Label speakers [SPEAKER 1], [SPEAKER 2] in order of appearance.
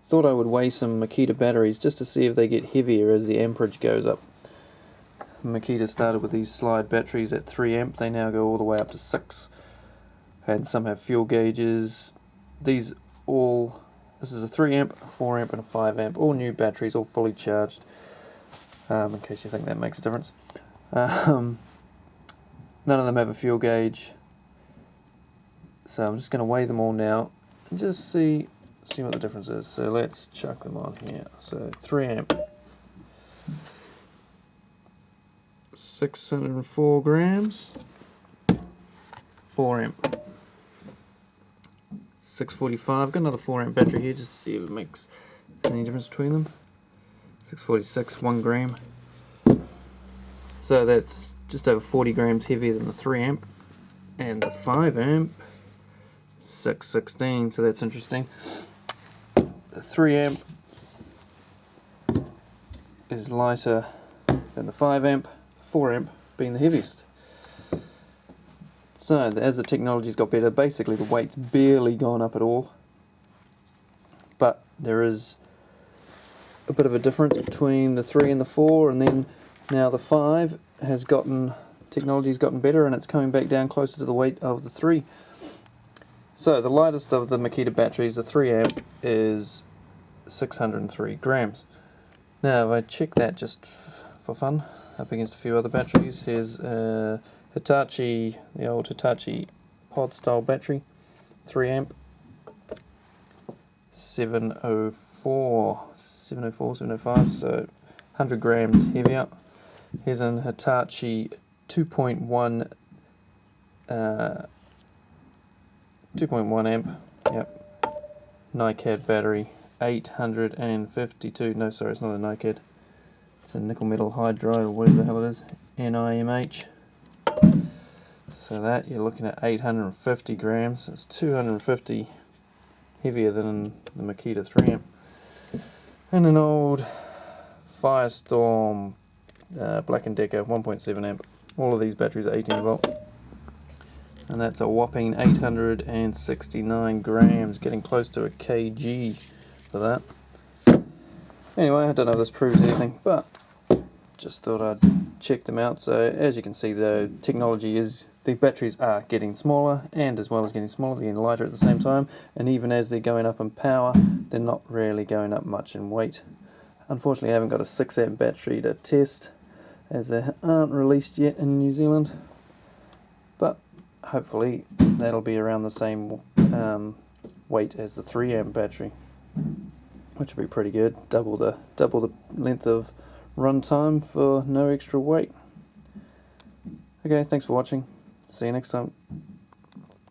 [SPEAKER 1] thought I would weigh some Makita batteries just to see if they get heavier as the amperage goes up. Makita started with these slide batteries at 3 amp, they now go all the way up to 6, and some have fuel gauges. This is a 3 amp, a 4 amp and a 5 amp, all new batteries, all fully charged, in case you think that makes a difference. None of them have a fuel gauge, so I'm just going to weigh them all now and just see what the difference is. So let's chuck them on here. So 3 amp, 604 grams, 4 amp, 645. Got another 4 amp battery here just to see if it makes any difference between them. 646, 1 gram. So that's just over 40 grams heavier than the 3 amp. And the 5 amp, 616, so that's interesting. The 3 amp is lighter than the 5 amp, 4 amp being the heaviest. So as the technology's got better, basically the weight's barely gone up at all, but there is a bit of a difference between the 3 and the 4, and then now the 5 technology's gotten better and it's coming back down closer to the weight of the 3. So the lightest of the Makita batteries, the 3 amp, is 603 grams. Now if I check that just for fun, up against a few other batteries, here's Hitachi, the old Hitachi pod style battery, 3 amp, 705, so 100 grams heavier. Here's an Hitachi 2.1 amp, yep, NiCad battery, 852, no sorry, it's not a NiCad, it's a nickel metal hydride or whatever the hell it is, NIMH. So that you're looking at 850 grams, it's 250 heavier than the Makita 3 amp. And an old Festool Black Decker 1.7 amp. All of these batteries are 18 volt. And that's a whopping 869 grams, getting close to a kg for that. Anyway, I don't know if this proves anything, but just thought I'd check them out. So as you can see, the batteries are getting smaller, and as well as getting smaller, they're getting lighter at the same time, and even as they're going up in power, they're not really going up much in weight. Unfortunately, I haven't got a 6 amp battery to test, as they aren't released yet in New Zealand, but hopefully that'll be around the same weight as the 3 amp battery, which would be pretty good. Double the length of run time for no extra weight. Okay, thanks for watching. See you next time.